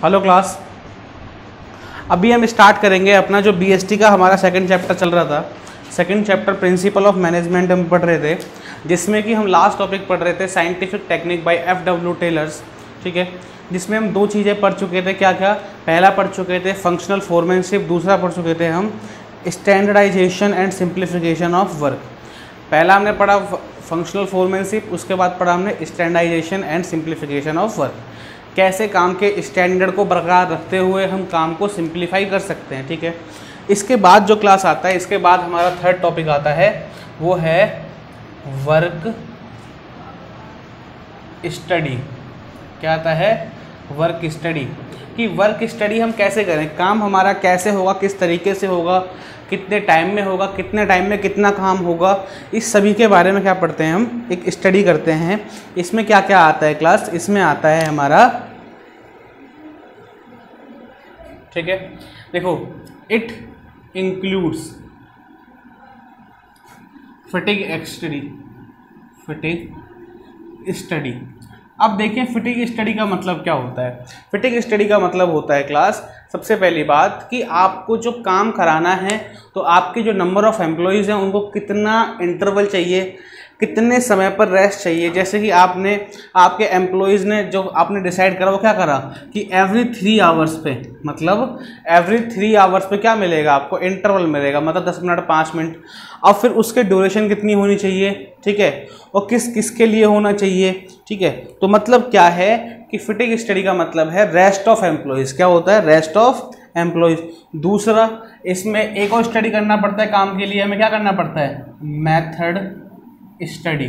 Hello class, अभी हम start करेंगे अपना जो बीएसटी का हमारा सेकंड चैप्टर चल रहा था। Second chapter principle of management हम पढ़ रहे थे, जिसमें कि हम लास्ट टॉपिक पढ़ रहे थे scientific technique by F W. Taylor's. ठीक है, जिसमें हम दो चीज़ें पढ़ चुके थे। क्या क्या? पहला पढ़ चुके थे फंक्शनल फोरमैनशिप, दूसरा पढ़ चुके थे हम standardisation and simplification of work. पहला हमने पढ़ा फंक्शनल फोरमैनशिप, उसके बाद पढ़ा हमने standardisation and simplification of work. कैसे काम के स्टैंडर्ड को बरकरार रखते हुए हम काम को सिंप्लीफाई कर सकते हैं। ठीक है, इसके बाद जो क्लास आता है, इसके बाद हमारा थर्ड टॉपिक आता है, वो है वर्क स्टडी। क्या आता है? Work study. कि वर्क स्टडी हम कैसे करें, काम हमारा कैसे होगा, किस तरीके से होगा, कितने टाइम में होगा, कितने टाइम में कितना काम होगा, इस सभी के बारे में क्या पढ़ते हैं हम, एक स्टडी करते हैं। इसमें क्या क्या आता है क्लास? इसमें आता है हमारा, ठीक है, देखो, it includes fatigue study. Fatigue study. अब देखिए फटीग स्टडी का मतलब क्या होता है। फटीग स्टडी का मतलब होता है क्लास, सबसे पहली बात कि आपको जो काम कराना है, तो आपके जो नंबर ऑफ एम्प्लॉयज़ हैं उनको कितना इंटरवल चाहिए, कितने समय पर रेस्ट चाहिए। जैसे कि आपके एम्प्लॉयज़ ने जो आपने डिसाइड करा, वो क्या करा कि एवरी 3 आवर्स पे, मतलब एवरी 3 आवर्स पे क्या मिलेगा आपको? इंटरवल मिलेगा, मतलब 10 मिनट 5 मिनट। अब फिर उसके ड्यूरेशन कितनी होनी चाहिए, ठीक है, और किस किस के लिए होना चाहिए। ठीक है, तो मतलब क्या है कि फटीग स्टडी का मतलब है रेस्ट ऑफ एम्प्लॉयज़। क्या होता है? Rest of employees. दूसरा, इसमें एक और स्टडी करना पड़ता है काम के लिए, हमें क्या करना पड़ता है? Method study.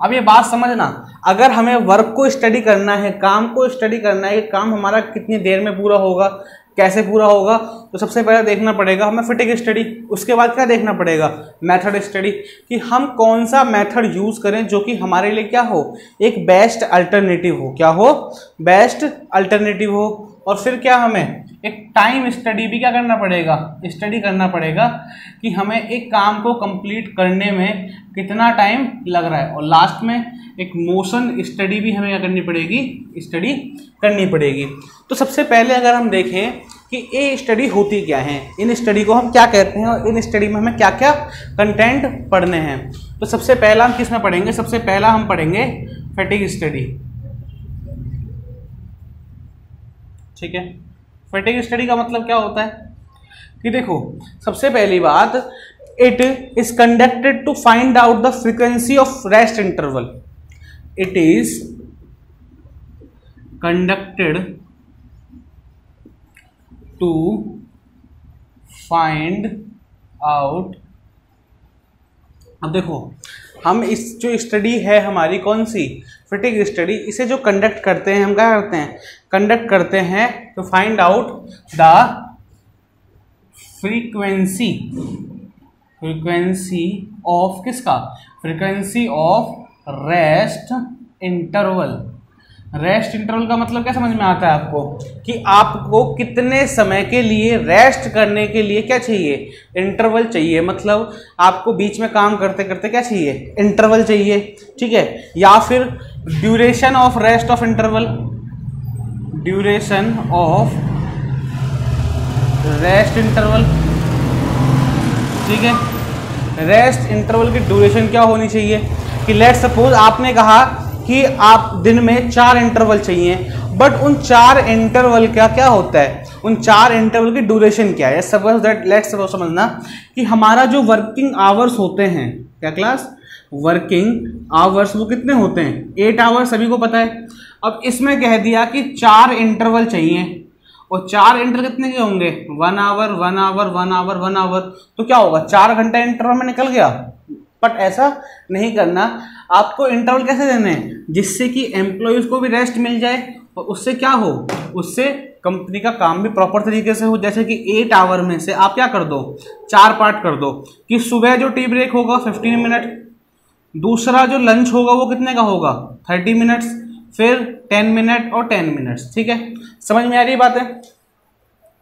अब ये बात समझना, अगर हमें वर्क को स्टडी करना है, काम को स्टडी करना है कि काम हमारा कितनी देर में पूरा होगा, कैसे पूरा होगा, तो सबसे पहले देखना पड़ेगा हमें फटीग स्टडी। उसके बाद क्या देखना पड़ेगा? मेथड स्टडी, कि हम कौन सा मेथड यूज़ करें जो कि हमारे लिए क्या हो, एक बेस्ट अल्टरनेटिव हो। क्या हो? बेस्ट अल्टरनेटिव हो। और फिर क्या, हमें एक टाइम स्टडी भी क्या करना पड़ेगा? स्टडी करना पड़ेगा कि हमें एक काम को कंप्लीट करने में कितना टाइम लग रहा है। और लास्ट में एक मोशन स्टडी भी हमें क्या करनी पड़ेगी? स्टडी करनी पड़ेगी। तो सबसे पहले अगर हम देखें कि ये स्टडी होती क्या है, इन स्टडी को हम क्या कहते हैं, और इन स्टडी में हमें क्या क्या कंटेंट पढ़ने हैं। तो सबसे पहला हम किस में पढ़ेंगे? सबसे पहला हम पढ़ेंगे फटीग स्टडी। ठीक है, फटीग स्टडी का मतलब क्या होता है कि देखो, सबसे पहली बात, it is conducted to find out the frequency of rest interval. It is conducted to find out. अब देखो, हम इस जो स्टडी है हमारी, कौन सी? फटीग स्टडी, इसे जो कंडक्ट करते हैं, हम क्या करते हैं? कंडक्ट करते हैं to find out the frequency of किसका? Frequency of rest interval. Rest interval का मतलब क्या समझ में आता है आपको? कि आपको कितने समय के लिए रेस्ट करने के लिए क्या चाहिए? इंटरवल चाहिए। मतलब आपको बीच में काम करते करते क्या चाहिए? इंटरवल चाहिए। ठीक है, या फिर duration of rest of interval, duration of rest interval. ठीक है, रेस्ट इंटरवल की ड्यूरेशन क्या होनी चाहिए? कि लेट्स सपोज आपने कहा कि आप दिन में 4 इंटरवल चाहिए, बट उन 4 इंटरवल का क्या होता है? उन 4 इंटरवल की ड्यूरेशन क्या है? सपोज दैट, लेट्स सपोज समझना कि हमारा जो वर्किंग आवर्स होते हैं, क्या क्लास? वर्किंग आवर्स वो कितने होते हैं? 8 आवर्स, सभी को पता है। अब इसमें कह दिया कि 4 इंटरवल चाहिए, और 4 इंटरवल कितने के होंगे? 1 आवर 1 आवर 1 आवर 1 आवर। तो क्या होगा? 4 घंटा इंटरवल में निकल गया। बट ऐसा नहीं करना, आपको इंटरवल कैसे देने हैं? जिससे कि एम्प्लॉयज़ को भी रेस्ट मिल जाए, और उससे क्या हो? उससे कंपनी का काम भी प्रॉपर तरीके से हो। जैसे कि 8 आवर में से आप क्या कर दो? 4 पार्ट कर दो। कि सुबह जो टी ब्रेक होगा 15 मिनट, दूसरा जो लंच होगा वो कितने का होगा? 30 मिनट्स, फिर 10 मिनट और 10 मिनट्स। ठीक है, समझ में आ रही बात है?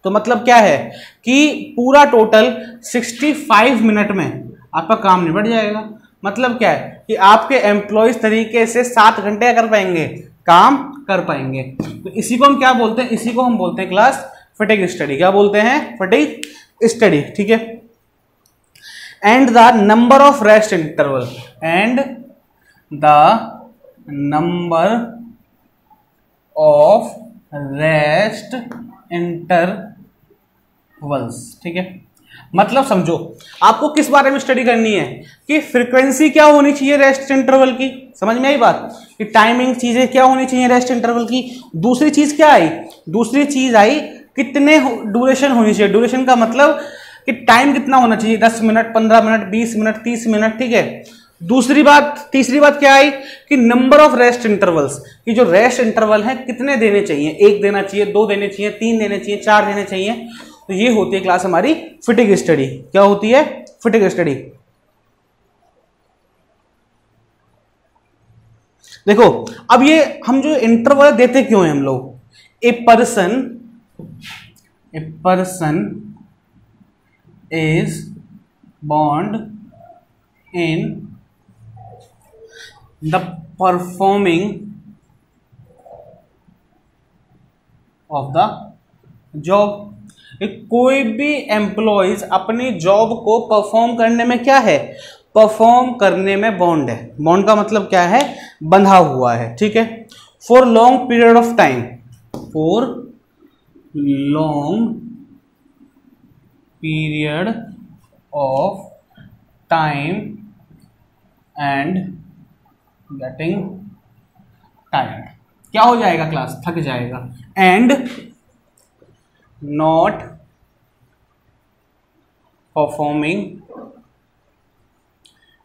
तो मतलब क्या है कि पूरा टोटल 65 मिनट में आपका काम निपट जाएगा। मतलब क्या है कि आपके एम्प्लॉयज तरीके से 7 घंटे कर पाएंगे, काम कर पाएंगे। तो इसी को हम क्या बोलते हैं, इसी को हम बोलते हैं क्लास फटीग स्टडी। क्या बोलते हैं, फटीग स्टडी, ठीक है। And the number of rest interval, and the number of rest intervals, ठीक है। मतलब समझो, आपको किस बारे में स्टडी करनी है कि फ्रीक्वेंसी क्या होनी चाहिए रेस्ट इंटरवल की, समझ में आई बात, कि टाइमिंग चीजें क्या होनी चाहिए रेस्ट इंटरवल की। दूसरी चीज क्या आई, दूसरी चीज आई कितने ड्यूरेशन होनी चाहिए। ड्यूरेशन का मतलब कि टाइम कितना होना चाहिए, 10 मिनट, 15 मिनट, 20 मिनट, 30 मिनट, ठीक है। दूसरी बात, तीसरी बात क्या आई कि नंबर ऑफ रेस्ट इंटरवल्स, कि जो रेस्ट इंटरवल है कितने देने चाहिए, 1 देना चाहिए, 2 देने चाहिए, 3 देने चाहिए, 4 देने चाहिए। तो ये होती है क्लास हमारी फटीग स्टडी। क्या होती है, फटीग स्टडी। देखो अब ये हम जो इंटरवल देते क्यों हैं हम लोग, a person is bond in the performing of the job. कोई भी एम्प्लॉयज अपनी जॉब को परफॉर्म करने में क्या है, परफॉर्म करने में बॉन्ड है। बॉन्ड का मतलब क्या है, बंधा हुआ है, ठीक है। For long period of time, for long period of time and getting tired. क्या हो जाएगा क्लास, थक जाएगा। And not performing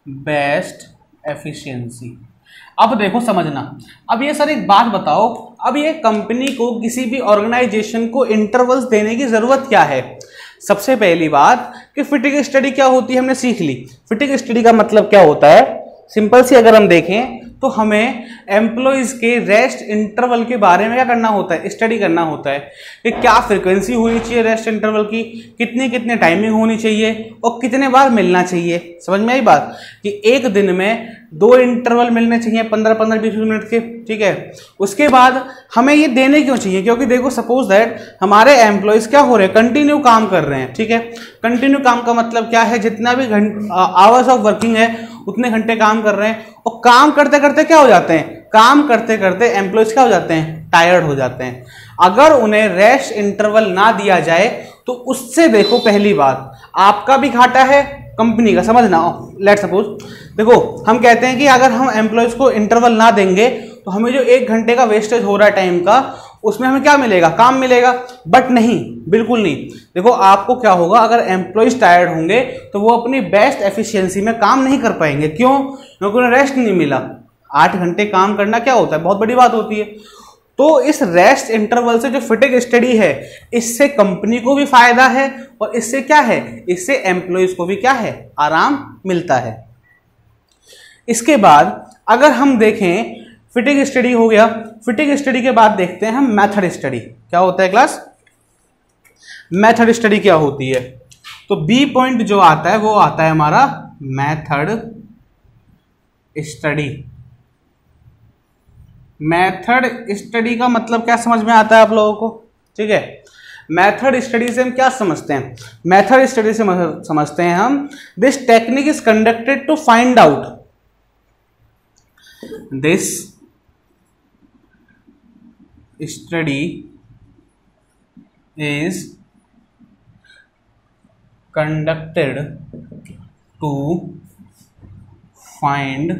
best efficiency. अब देखो समझना, अब ये सर एक बात बताओ, अब ये कंपनी को, किसी भी ऑर्गेनाइजेशन को इंटरवल्स देने की जरूरत क्या है। सबसे पहली बात कि फटीग स्टडी क्या होती है हमने सीख ली। फटीग स्टडी का मतलब क्या होता है, सिंपल सी अगर हम देखें तो हमें एम्प्लॉयज के रेस्ट इंटरवल के बारे में क्या करना होता है, स्टडी करना होता है कि क्या फ्रीक्वेंसी होनी चाहिए रेस्ट इंटरवल की, कितने टाइमिंग होनी चाहिए और कितने बार मिलना चाहिए। समझ में आई बात, कि एक दिन में 2 इंटरवल मिलने चाहिए 15-20 मिनट के, ठीक है। उसके बाद हमें ये देने क्यों चाहिए, क्योंकि देखो सपोज दैट हमारे एम्प्लॉयज क्या हो रहे हैं, कंटिन्यू काम कर रहे हैं, ठीक है। कंटिन्यू काम का मतलब क्या है, जितना भी आवर्स ऑफ वर्किंग है उतने घंटे काम कर रहे हैं, और काम करते करते क्या हो जाते हैं, काम करते करते एम्प्लॉयज क्या हो जाते हैं, टायर्ड हो जाते हैं। अगर उन्हें रेस्ट इंटरवल ना दिया जाए तो उससे देखो पहली बात आपका भी घाटा है, कंपनी का। समझना, लेट सपोज देखो हम कहते हैं कि अगर हम एम्प्लॉयज को इंटरवल ना देंगे तो हमें जो 1 घंटे का वेस्टेज हो रहा है टाइम का, उसमें हमें क्या मिलेगा, काम मिलेगा। बट नहीं, बिल्कुल नहीं। देखो आपको क्या होगा, अगर एम्प्लॉयज टायर्ड होंगे तो वो अपनी बेस्ट एफिशिएंसी में काम नहीं कर पाएंगे। क्यों, क्योंकि उन्हें रेस्ट नहीं मिला। 8 घंटे काम करना क्या होता है, बहुत बड़ी बात होती है। तो इस रेस्ट इंटरवल से जो फटीग स्टडी है, इससे कंपनी को भी फायदा है और इससे क्या है, इससे एम्प्लॉयज को भी क्या है, आराम मिलता है। इसके बाद अगर हम देखें, फटीग स्टडी हो गया, फटीग स्टडी के बाद देखते हैं हम मेथड स्टडी। क्या होता है क्लास, मेथड स्टडी क्या होती है। तो बी पॉइंट जो आता है वो आता है हमारा मेथड स्टडी। मेथड स्टडी का मतलब क्या समझ में आता है आप लोगों को, ठीक है। मेथड स्टडी से हम क्या समझते हैं, मेथड स्टडी से समझते हैं हम, this technique is conducted to find out, this study is conducted to find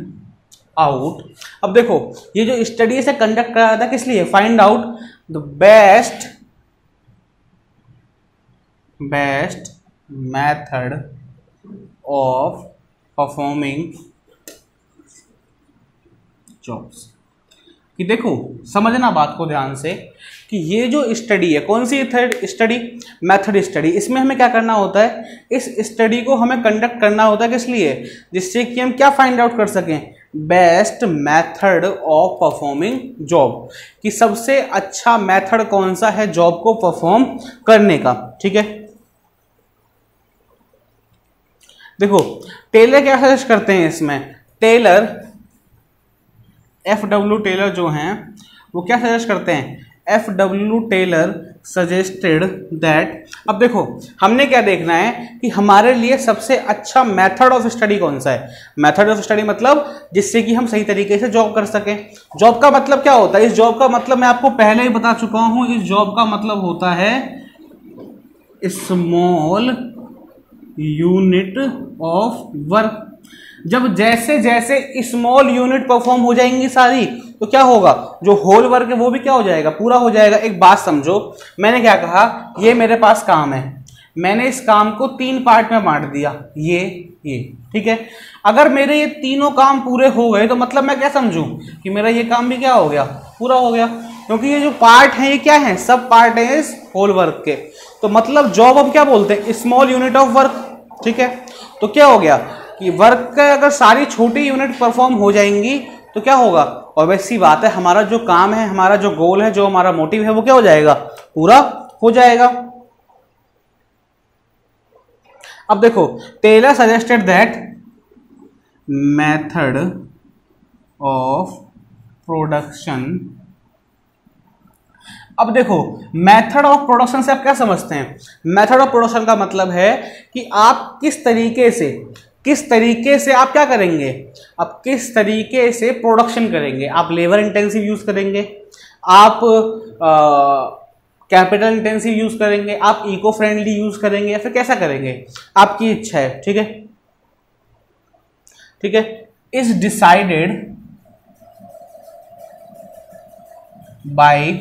out। अब देखो ये जो स्टडी से कंडक्ट कराया था किस लिए, find out the best method of performing jobs. कि देखो समझना बात को ध्यान से कि ये जो स्टडी है, कौन सी स्टडी, मेथड स्टडी, इसमें हमें क्या करना होता है, इस स्टडी को हमें कंडक्ट करना होता है किस लिए, जिससे कि हम क्या फाइंड आउट कर सकें, best method of performing job, कि सबसे अच्छा मेथड कौन सा है जॉब को परफॉर्म करने का, ठीक है। देखो टेलर क्या सजेस्ट करते हैं इसमें, टेलर FW टेलर जो हैं वो क्या सजेस्ट करते हैं, FW टेलर सजेस्टेड दैट, अब देखो हमने क्या देखना है कि हमारे लिए सबसे अच्छा मेथड ऑफ स्टडी कौन सा है। मेथड ऑफ स्टडी मतलब जिससे कि हम सही तरीके से जॉब कर सकें। जॉब का मतलब क्या होता है, इस जॉब का मतलब मैं आपको पहले ही बता चुका हूं, इस जॉब का मतलब होता है स्मॉल यूनिट ऑफ वर्क। जब जैसे जैसे स्मॉल यूनिट परफॉर्म हो जाएंगी सारी, तो क्या होगा, जो होल वर्क है वो भी क्या हो जाएगा, पूरा हो जाएगा। एक बात समझो, मैंने क्या कहा, ये मेरे पास काम है, मैंने इस काम को 3 पार्ट में बांट दिया, ये ठीक है। अगर मेरे ये तीनों काम पूरे हो गए तो मतलब मैं क्या समझूं कि मेरा ये काम भी क्या हो गया, पूरा हो गया, क्योंकि ये जो पार्ट है ये क्या है, सब पार्ट है इस होल वर्क के। तो मतलब जॉब हम क्या बोलते हैं, स्मॉल यूनिट ऑफ वर्क, ठीक है। तो क्या हो गया कि वर्क का अगर सारी छोटी यूनिट परफॉर्म हो जाएंगी तो क्या होगा, और वैसी बात है हमारा जो काम है, हमारा जो गोल है, जो हमारा मोटिव है वो क्या हो जाएगा, पूरा हो जाएगा। अब देखो, Taylor suggested that method of production. अब देखो, मेथड ऑफ प्रोडक्शन से आप क्या समझते हैं, मेथड ऑफ प्रोडक्शन का मतलब है कि आप किस तरीके से आप क्या करेंगे, आप किस तरीके से प्रोडक्शन करेंगे। आप लेबर इंटेंसिव यूज करेंगे, आप कैपिटल इंटेंसिव यूज करेंगे, आप इको फ्रेंडली यूज करेंगे, या फिर कैसा करेंगे, आपकी इच्छा है, ठीक है, ठीक है। Is decided by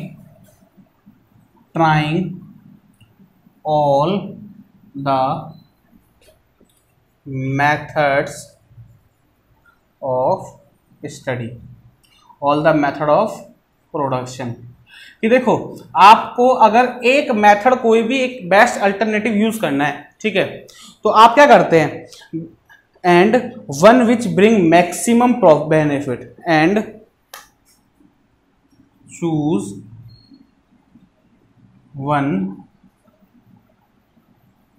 trying all the methods of study, all the method of production। कि देखो, आपको अगर एक मेथड, कोई भी एक बेस्ट अल्टरनेटिव यूज करना है, ठीक है, तो आप क्या करते हैं, and one which bring maximum benefit, and choose one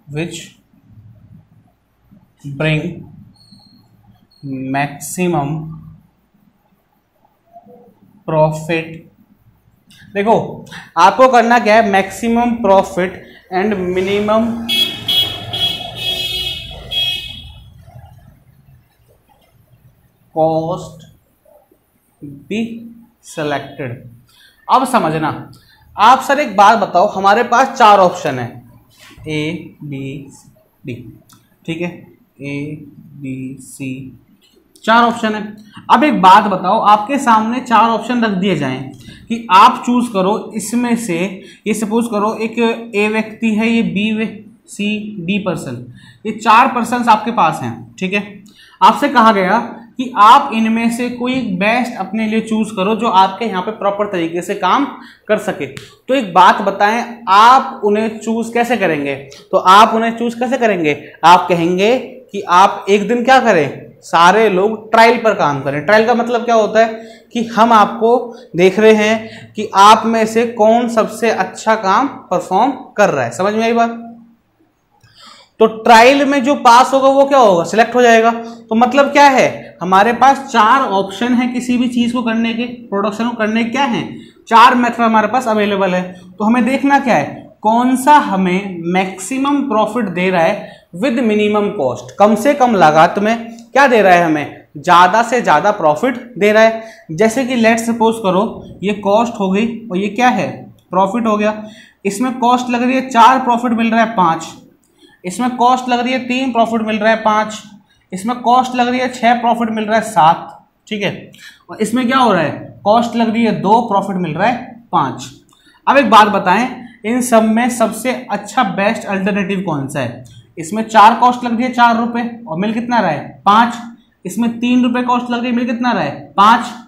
which bring maximum profit। देखो आपको करना क्या है, maximum profit and minimum cost be selected. अब समझना, आप सर एक बात बताओ, हमारे पास 4 ऑप्शन है, A B D, ठीक है, A B C 4 ऑप्शन है। अब एक बात बताओ, आपके सामने 4 ऑप्शन रख दिए जाएं कि आप चूज करो इसमें से, ये सपोज करो एक A व्यक्ति है, ये B C D पर्सन, ये 4 पर्सन आपके पास हैं, ठीक है। आपसे कहा गया कि आप इनमें से कोई एक बेस्ट अपने लिए चूज करो जो आपके यहाँ पे प्रॉपर तरीके से काम कर सके। तो एक बात बताएं, आप उन्हें चूज कैसे करेंगे, तो आप उन्हें चूज कैसे करेंगे, आप कहेंगे कि आप एक दिन क्या करें, सारे लोग ट्रायल पर काम करें। ट्रायल का मतलब क्या होता है कि हम आपको देख रहे हैं कि आप में से कौन सबसे अच्छा काम परफॉर्म कर रहा है। समझ में आई बात? तो ट्रायल में जो पास होगा वो क्या होगा, सिलेक्ट हो जाएगा। तो मतलब क्या है, हमारे पास 4 ऑप्शन है किसी भी चीज को करने के, प्रोडक्शन को करने के क्या है, 4 मेथड हमारे पास अवेलेबल है। तो हमें देखना क्या है, कौन सा हमें मैक्सिमम प्रॉफिट दे रहा है विद मिनिमम कॉस्ट, कम से कम लागत में क्या दे रहा है, हमें ज्यादा से ज्यादा प्रॉफिट दे रहा है। जैसे कि लेट्स सपोज करो ये कॉस्ट हो गई और ये क्या है, प्रॉफिट हो गया। इसमें कॉस्ट लग रही है 4, प्रॉफिट मिल रहा है 5। इसमें कॉस्ट लग रही है 3, प्रॉफिट मिल रहा है 5। इसमें कॉस्ट लग रही है 6, प्रॉफिट मिल रहा है 7, ठीक है। और इसमें क्या हो रहा है, कॉस्ट लग रही है 2, प्रॉफिट मिल रहा है 5। अब एक बात बताएं, इन सब में सबसे अच्छा बेस्ट अल्टरनेटिव कौन सा है? इसमें 4 कॉस्ट लग रही है 4 रुपए और मिल कितना रहा है 5। इसमें 3 रुपए कॉस्ट लग रही है, मिल कितना रहा है 5।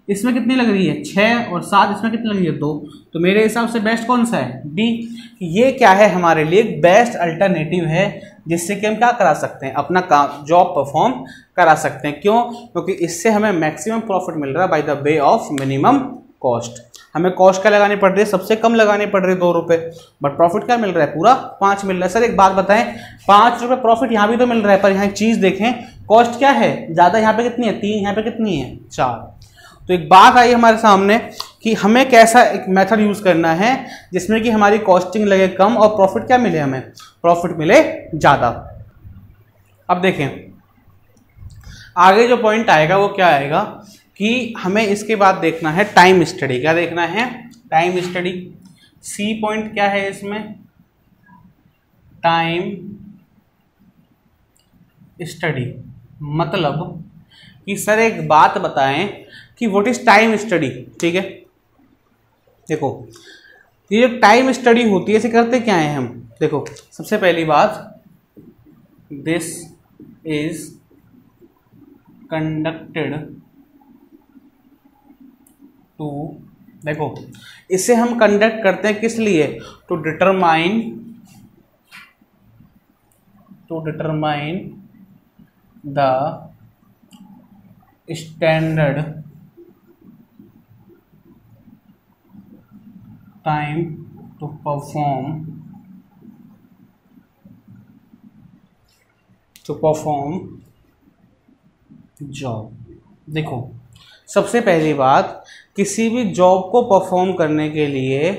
इसमें कितनी लग रही है 6 और 7, इसमें कितनी लग रही है 2। तो मेरे हिसाब से बेस्ट कौन सा है, डी। ये क्या है, हमारे लिए बेस्ट अल्टरनेटिव है जिससे कि हम क्या करा सकते हैं, अपना काम जॉब परफॉर्म करा सकते हैं। क्यों? क्योंकि इससे हमें मैक्सिमम प्रॉफिट मिल रहा है by the way of minimum cost. हमें कॉस्ट क्या लगानी पड़ रही है, सबसे कम लगानी पड़ रही है 2 रुपए, बट प्रॉफिट क्या मिल रहा है, पूरा 5 मिल रहा है। सर एक बात बताएं, 5 रुपए प्रॉफिट यहाँ भी तो मिल रहा है, पर यहाँ एक चीज देखें, कॉस्ट क्या है ज्यादा, यहाँ पे कितनी है 3, यहाँ पे कितनी है 4। तो एक बात आई हमारे सामने कि हमें कैसा एक मेथड यूज करना है जिसमें कि हमारी कॉस्टिंग लगे कम और प्रॉफिट क्या मिले, हमें प्रॉफिट मिले ज्यादा। अब देखें आगे जो पॉइंट आएगा वो क्या आएगा कि हमें इसके बाद देखना है टाइम स्टडी। क्या देखना है? Time study. सी पॉइंट क्या है इसमें? Time study. मतलब कि सर एक बात बताएं कि व्हाट इज टाइम स्टडी। ठीक है, देखो ये जो टाइम स्टडी होती है इसे करते क्या है हम? देखो सबसे पहली बात, दिस इज कंडक्टेड टू, देखो इसे हम कंडक्ट करते हैं किस लिए? To determine the standard time to perform job. देखो सबसे पहली बात, किसी भी जॉब को परफॉर्म करने के लिए,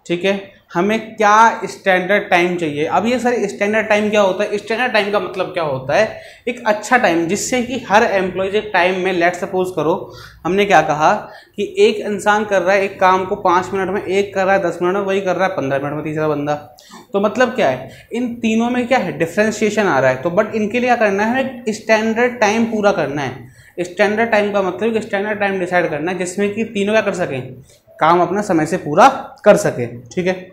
ठीक है, हमें क्या स्टैंडर्ड टाइम चाहिए। अब ये सर स्टैंडर्ड टाइम क्या होता है? स्टैंडर्ड टाइम का मतलब क्या होता है? एक अच्छा टाइम जिससे कि हर एम्प्लॉयज एक टाइम में, लेट सपोज करो हमने क्या कहा कि एक इंसान कर रहा है एक काम को 5 मिनट में, एक कर रहा है 10 मिनट में, वही कर रहा है 15 मिनट में तीसरा बंदा। तो मतलब क्या है, इन तीनों में क्या है? डिफ्रेंशिएशन आ रहा है। तो बट इनके लिए क्या करना है? स्टैंडर्ड टाइम पूरा करना है। स्टैंडर्ड टाइम का मतलब स्टैंडर्ड टाइम डिसाइड करना है जिसमें कि तीनों क्या कर सकें? काम अपना समय से पूरा कर सके। ठीक है,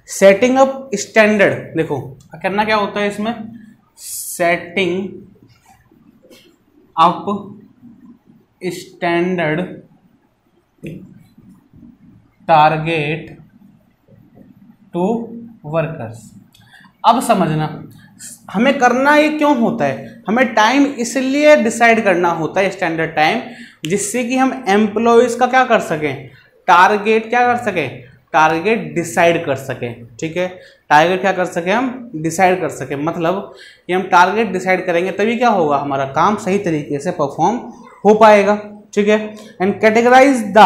सेटिंग अप स्टैंडर्ड। देखो करना क्या होता है इसमें? Setting up standard target to workers. अब समझना हमें करना ये क्यों होता है? हमें टाइम इसलिए डिसाइड करना होता है स्टैंडर्ड टाइम, जिससे कि हम एम्प्लॉयज का क्या कर सकें? टारगेट क्या कर सकें? टारगेट डिसाइड कर सकें। ठीक है, टारगेट क्या कर सकें? हम डिसाइड कर सकें। मतलब कि हम टारगेट डिसाइड करेंगे तभी क्या होगा? हमारा काम सही तरीके से परफॉर्म हो पाएगा। ठीक है, एंड कैटेगराइज द,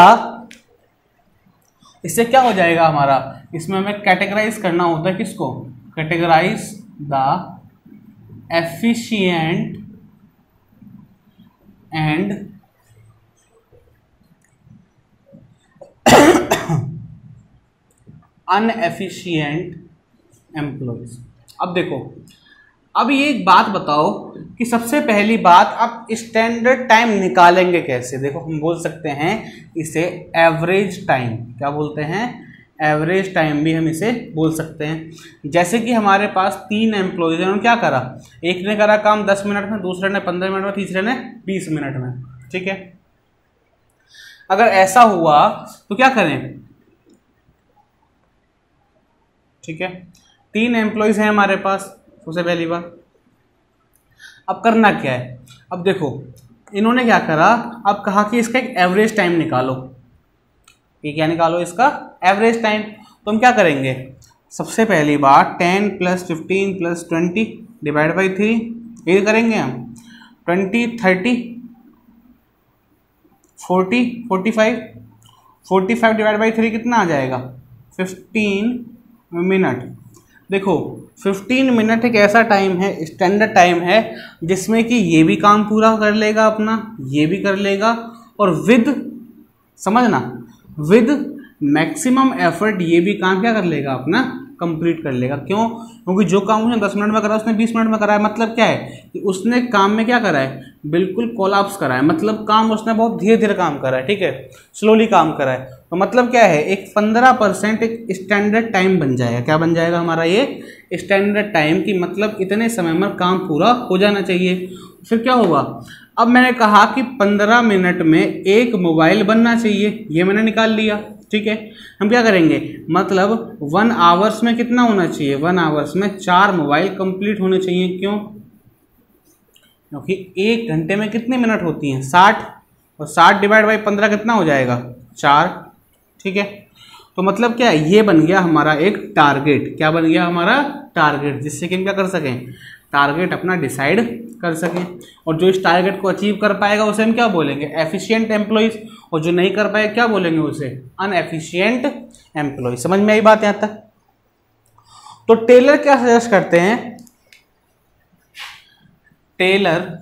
इससे क्या हो जाएगा हमारा? इसमें हमें कैटेगराइज करना होता है किसको? Categorize the efficient and unefficient employees. अब देखो, अब ये एक बात बताओ कि सबसे पहली बात आप स्टैंडर्ड टाइम निकालेंगे कैसे? देखो हम बोल सकते हैं इसे एवरेज टाइम। क्या बोलते हैं? एवरेज टाइम भी हम इसे बोल सकते हैं। जैसे कि हमारे पास 3 एम्प्लॉयज हैं, उन्होंने क्या करा? एक ने करा काम 10 मिनट में, दूसरे ने 15 मिनट में, तीसरे ने 20 मिनट में। ठीक है, अगर ऐसा हुआ तो क्या करें? ठीक है, 3 एम्प्लॉयज हैं हमारे पास सबसे पहली बार। अब करना क्या है? अब देखो इन्होंने क्या करा, अब कहा कि इसका एक एवरेज टाइम निकालो। ये क्या निकालो? इसका एवरेज टाइम। तो हम क्या करेंगे? सबसे पहली बार 10 + 15 + 20 डिवाइड बाई 3, ये करेंगे हम। 20 30 40 45 डिवाइड बाई 3 कितना आ जाएगा? 15 मिनट। देखो 15 मिनट एक ऐसा टाइम है, स्टैंडर्ड टाइम है, जिसमें कि ये भी काम पूरा कर लेगा अपना, ये भी कर लेगा, और विद, समझना, विद मैक्सिमम एफर्ट ये भी काम क्या कर लेगा? अपना कंप्लीट कर लेगा। क्यों? क्योंकि जो काम उसने 10 मिनट में करा उसने 20 मिनट में करा है। मतलब क्या है कि उसने काम में क्या करा है? बिल्कुल कोलैप्स करा है। मतलब काम उसने बहुत धीरे धीरे काम करा है। ठीक है, स्लोली काम करा है। तो मतलब क्या है? एक 15% एक स्टैंडर्ड टाइम बन जाएगा। क्या बन जाएगा हमारा? ये स्टैंडर्ड टाइम की मतलब इतने समय में काम पूरा हो जाना चाहिए। फिर क्या होगा? अब मैंने कहा कि 15 मिनट में एक मोबाइल बनना चाहिए, ये मैंने निकाल लिया। ठीक है, हम क्या करेंगे? मतलब 1 आवर्स में कितना होना चाहिए? 1 आवर्स में 4 मोबाइल कंप्लीट होने चाहिए। क्यों? क्योंकि 1 घंटे में कितने मिनट होती हैं? 60, और 60 डिवाइड बाई 15 कितना हो जाएगा? 4। ठीक है, तो मतलब क्या है? ये बन गया हमारा एक टारगेट। क्या बन गया हमारा? टारगेट, जिससे कि हम क्या कर सकें, टारगेट अपना डिसाइड कर सकें। और जो इस टारगेट को अचीव कर पाएगा उसे हम क्या बोलेंगे, एफिशिएंट एम्प्लॉइज, और जो नहीं कर पाएगा क्या बोलेंगे उसे, अनएफिशिएंट एम्प्लॉय। समझ में आई बात यहां तक? तो टेलर क्या सजेस्ट करते हैं, टेलर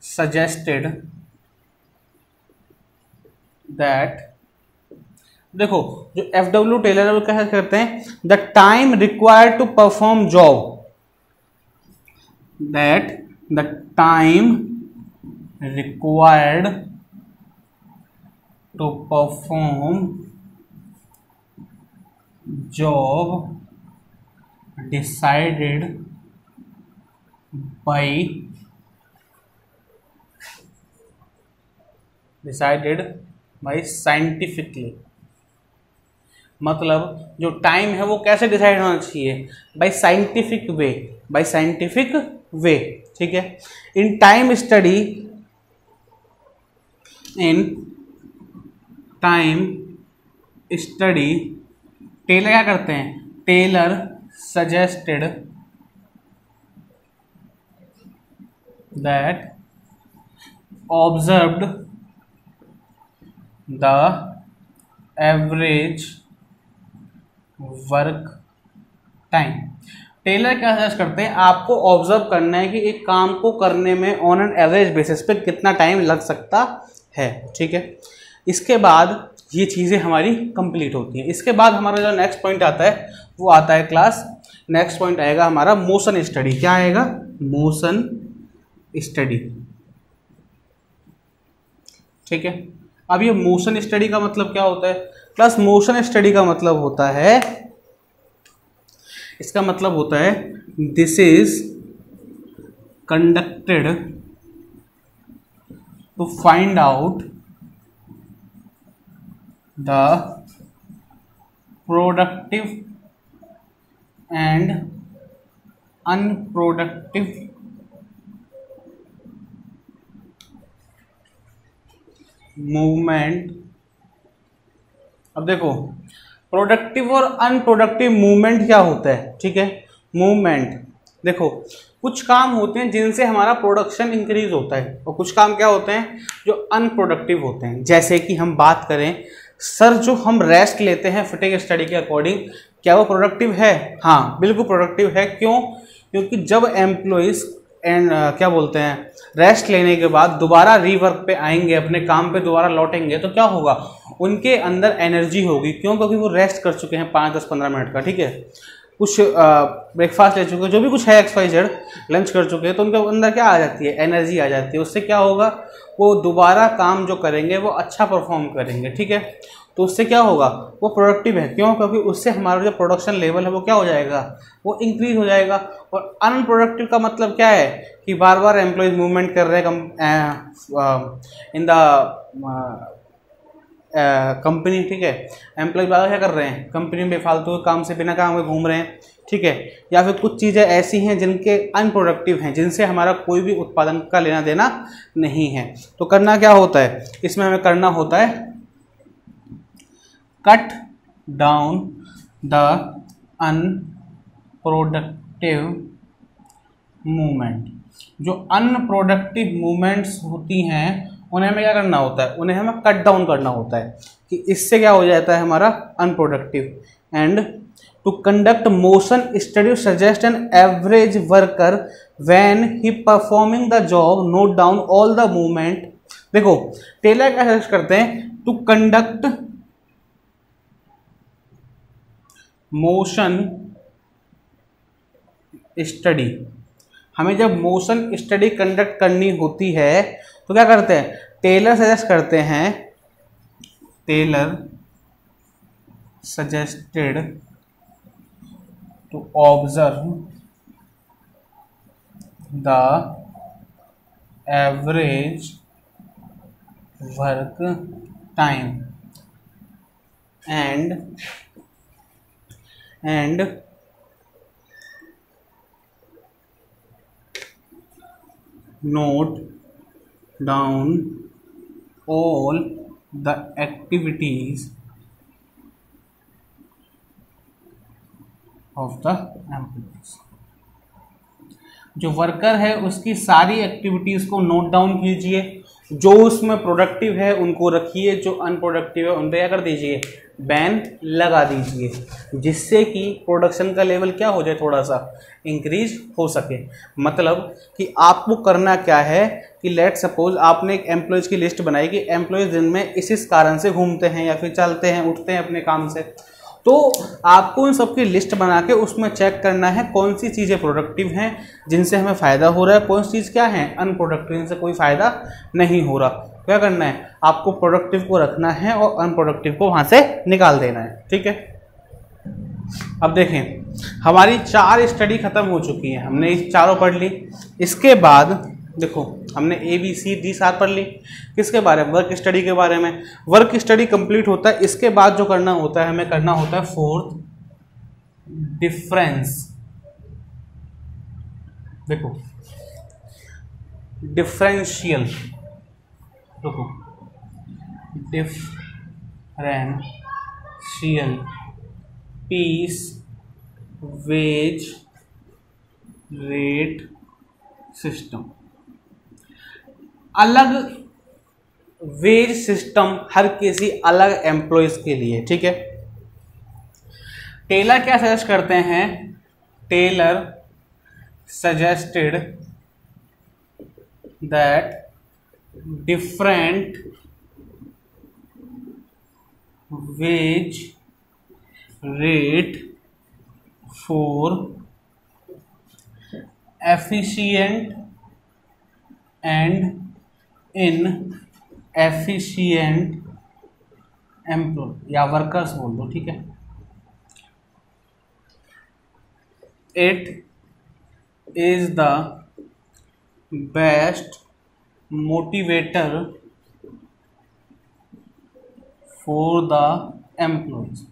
सजेस्टेड दैट, देखो जो एफडब्ल्यू टेलर है वो क्या करते हैं, the time required to perform job, that the time required to perform job decided by scientifically, मतलब जो टाइम है वो कैसे डिसाइड होना चाहिए, by scientific way, by scientific way, ठीक है। In time study, in time study Taylor क्या करते हैं, Taylor suggested that observed the average work time. Taylor क्या सजेस्ट करते हैं, आपको ऑब्जर्व करना है कि एक काम को करने में ऑन एन एवरेज बेसिस पे कितना टाइम लग सकता है, ठीक है। इसके बाद ये चीज़ें हमारी कंप्लीट होती हैं। इसके बाद हमारा जो नेक्स्ट पॉइंट आता है वो आता है क्लास, नेक्स्ट पॉइंट आएगा हमारा मोशन स्टडी। क्या आएगा, मोशन स्टडी, ठीक है। अब ये मोशन स्टडी का मतलब क्या होता है क्लास, मोशन स्टडी का मतलब होता है, इसका मतलब होता है this is conducted to find out the productive and unproductive movement. अब देखो प्रोडक्टिव और अनप्रोडक्टिव मूवमेंट क्या होता है, ठीक है। मूवमेंट देखो कुछ काम होते हैं जिनसे हमारा प्रोडक्शन इंक्रीज होता है, और कुछ काम क्या होते हैं जो अनप्रोडक्टिव होते हैं। जैसे कि हम बात करें सर, जो हम रेस्ट लेते हैं फिटिंग स्टडी के अकॉर्डिंग, क्या वो प्रोडक्टिव है? हाँ बिल्कुल प्रोडक्टिव है। क्यों? क्योंकि जब एम्प्लॉइज क्या बोलते हैं रेस्ट लेने के बाद दोबारा रीवर्क पे आएंगे, अपने काम पे दोबारा लौटेंगे, तो क्या होगा, उनके अंदर एनर्जी होगी। क्यों? क्योंकि वो रेस्ट कर चुके हैं 5, 10, 15 मिनट का, ठीक है। कुछ ब्रेकफास्ट ले चुके हैं, जो भी कुछ है XYZ, लंच कर चुके हैं, तो उनके अंदर क्या आ जाती है, एनर्जी आ जाती है। उससे क्या होगा, वो दोबारा काम जो करेंगे वो अच्छा परफॉर्म करेंगे, ठीक है। तो उससे क्या होगा, वो प्रोडक्टिव है। क्यों? क्योंकि उससे हमारा जो प्रोडक्शन लेवल है वो क्या हो जाएगा, वो इंक्रीज हो जाएगा। और अनप्रोडक्टिव का मतलब क्या है कि बार बार एम्प्लॉयज मूवमेंट कर रहे हैं इन द कंपनी, ठीक है। एम्प्लॉय बार क्या कर रहे हैं, कंपनी में बेफालतू काम से बिना काम में घूम रहे हैं, ठीक है। या फिर कुछ चीज़ें ऐसी हैं जिनके अनप्रोडक्टिव हैं, जिनसे हमारा कोई भी उत्पादन का लेना देना नहीं है। तो करना क्या होता है इसमें, हमें करना होता है cut down the unproductive movement. जो अनप्रोडक्टिव मूवमेंट्स होती हैं उन्हें हमें क्या करना होता है, उन्हें हमें कट डाउन करना होता है कि इससे क्या हो जाता है हमारा unproductive. And to conduct motion study suggest an average worker when he performing the job note down all the movement. देखो टेलर क्या सजेस्ट करते हैं, टू कंडक्ट मोशन स्टडी। हमें जब मोशन स्टडी कंडक्ट करनी होती है तो क्या करते हैं, टेलर सजेस्ट करते हैं, Taylor suggested to observe the average work time and note down all the activities of the employees. जो वर्कर है उसकी सारी एक्टिविटीज़ को नोट डाउन कीजिए, जो उसमें प्रोडक्टिव है उनको रखिए, जो अनप्रोडक्टिव है उन पर क्या कर दीजिए, बैन लगा दीजिए, जिससे कि प्रोडक्शन का लेवल क्या हो जाए, थोड़ा सा इंक्रीज हो सके। मतलब कि आपको करना क्या है कि लेट सपोज आपने एक एम्प्लॉयज़ की लिस्ट बनाई कि एम्प्लॉयज़ दिन में इस कारण से घूमते हैं या फिर चलते हैं उठते हैं अपने काम से, तो आपको उन सबकी लिस्ट बना के उसमें चेक करना है कौन सी चीज़ें प्रोडक्टिव हैं जिनसे हमें फ़ायदा हो रहा है, कौन सी चीज़ क्या है अनप्रोडक्टिव जिनसे कोई फ़ायदा नहीं हो रहा। क्या करना है, आपको प्रोडक्टिव को रखना है और अनप्रोडक्टिव को वहाँ से निकाल देना है। ठीक है, अब देखें हमारी 4 स्टडी ख़त्म हो चुकी हैं, हमने इस चारों पढ़ ली। इसके बाद देखो हमने ABCD7 पढ़ ली, किसके बारे में, वर्क स्टडी के बारे में। वर्क स्टडी कंप्लीट होता है, इसके बाद जो करना होता है हमें करना होता है 4th डिफरेंस। देखो डिफरेंशियल, देखो differential piece wage rate system. अलग वेज सिस्टम हर किसी अलग एम्प्लॉयज के लिए। ठीक है, टेलर क्या सजेस्ट करते हैं, Taylor suggested that different wage rate for efficient and inefficient employee या वर्कर्स बोल दो। ठीक है, it is the best motivator for the employees.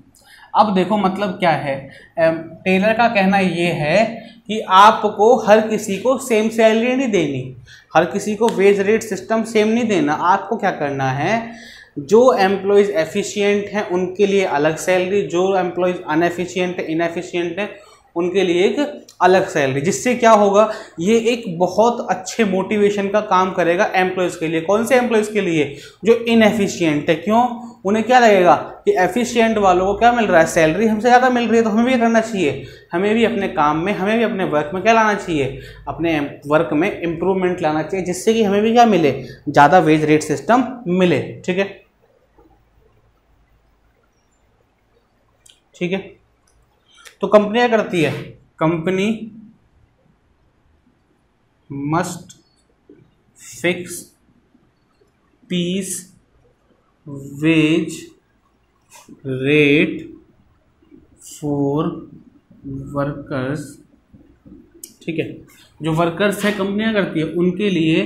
अब देखो मतलब क्या है, टेलर का कहना ये है कि आपको हर किसी को सेम सैलरी नहीं देनी, हर किसी को वेज रेट सिस्टम सेम नहीं देना। आपको क्या करना है, जो एम्प्लॉयज़ एफिशिएंट हैं उनके लिए अलग सैलरी, जो एम्प्लॉयज़ अनएफिशिएंट इनएफिशिएंट हैं उनके लिए एक अलग सैलरी। जिससे क्या होगा, ये एक बहुत अच्छे मोटिवेशन का काम करेगा एम्प्लॉयज़ के लिए। कौन से एम्प्लॉयज़ के लिए, जो इनएफिशिएंट है। क्यों, उन्हें क्या लगेगा कि एफिशिएंट वालों को क्या मिल रहा है, सैलरी हमसे ज़्यादा मिल रही है, तो हमें भी करना चाहिए, हमें भी अपने काम में, हमें भी अपने वर्क में क्या लाना चाहिए, अपने वर्क में इम्प्रूवमेंट लाना चाहिए, जिससे कि हमें भी क्या मिले, ज़्यादा वेज रेट सिस्टम मिले। ठीक है, ठीक है। तो कंपनी क्या करती है, company must fix piece wage rate for workers. ठीक है, जो वर्कर्स है कंपनियां करती है उनके लिए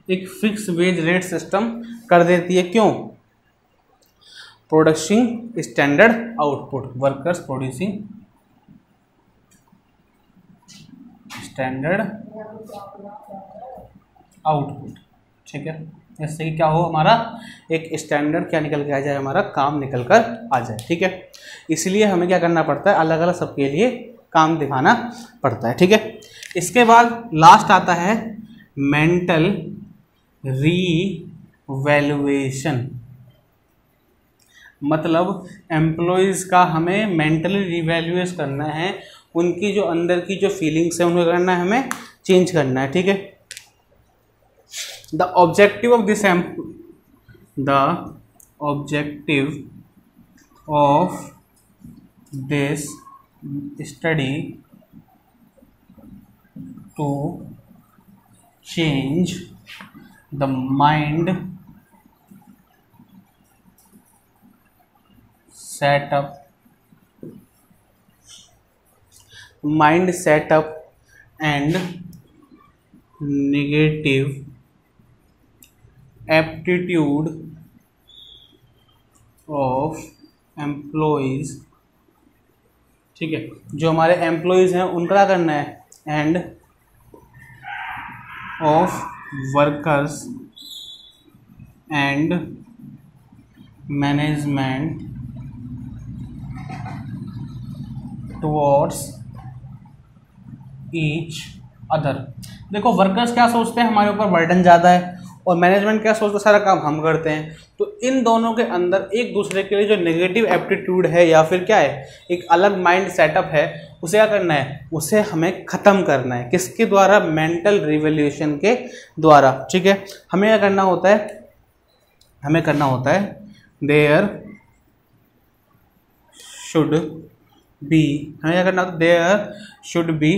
एक फिक्स वेज रेट सिस्टम कर देती है। क्यों, production standard output, workers producing standard output. ठीक है, इससे कि क्या हो, हमारा एक स्टैंडर्ड क्या निकल के आ जाए, हमारा काम निकल कर आ जाए। ठीक है, इसलिए हमें क्या करना पड़ता है, अलग अलग सबके लिए काम दिखाना पड़ता है। ठीक है, इसके बाद लास्ट आता है मेंटल रीवैल्यूएशन। मतलब एम्प्लॉयज़ का हमें मेंटली रिवैल्यूएट करना है, उनकी जो अंदर की जो फीलिंग्स है उनको करना है, हमें चेंज करना है। ठीक है, the objective of this study to change the mind setup and negative aptitude of employees। ठीक है, जो हमारे एम्प्लॉयज़ हैं उनका क्या करना है, end of workers and management towards each other. देखो वर्कर्स क्या सोचते हैं, हमारे ऊपर बर्डन ज़्यादा है, और मैनेजमेंट क्या सोचता है, सारा काम हम करते हैं। तो इन दोनों के अंदर एक दूसरे के लिए जो नेगेटिव एप्टीट्यूड है या फिर क्या है, एक अलग माइंड सेटअप है, उसे क्या करना है, उसे हमें ख़त्म करना है। किसके द्वारा? मेंटल रिवॉल्यूशन के द्वारा। ठीक है, हमें क्या करना होता है, हमें करना होता है देयर शुड बी, हमें क्या करना होता है, there should be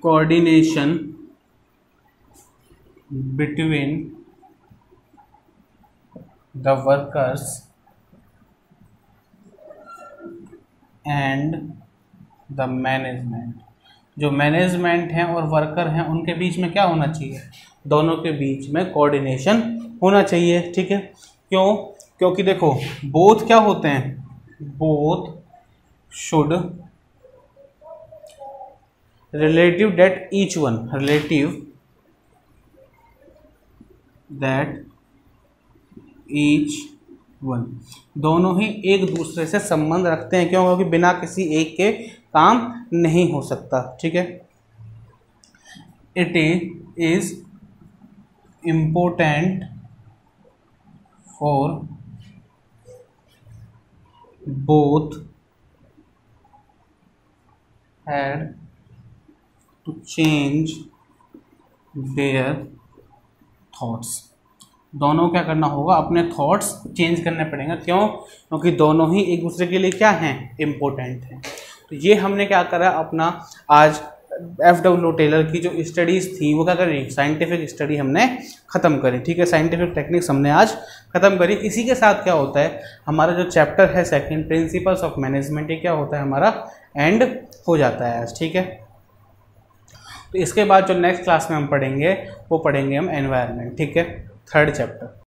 coordination between the workers and the management। जो मैनेजमेंट हैं और वर्कर हैं उनके बीच में क्या होना चाहिए, दोनों के बीच में कोऑर्डिनेशन होना चाहिए। ठीक है, क्यों? क्योंकि देखो बोथ क्या होते हैं, both should relative that each one, relative that each one, दोनों ही एक दूसरे से संबंध रखते हैं। क्यों? क्योंकि बिना किसी एक के काम नहीं हो सकता। ठीक है, it is important for both had to change their thoughts. दोनों क्या करना होगा, अपने थॉट्स चेंज करने पड़ेंगे। क्यों? क्योंकि दोनों ही एक दूसरे के लिए क्या हैं, इम्पोर्टेंट हैं। तो ये हमने क्या करा, अपना आज FW टेलर की जो स्टडीज़ थी वो क्या करी, साइंटिफिक स्टडी हमने ख़त्म करी। ठीक है, साइंटिफिक टेक्निक्स हमने आज ख़त्म करी। इसी के साथ क्या होता है, हमारा जो चैप्टर है सेकंड प्रिंसिपल्स ऑफ मैनेजमेंट, ये क्या होता है, हमारा एंड हो जाता है आज। ठीक है, तो इसके बाद जो नेक्स्ट क्लास में हम पढ़ेंगे वो पढ़ेंगे हम एनवायरनमेंट। ठीक है, थर्ड चैप्टर।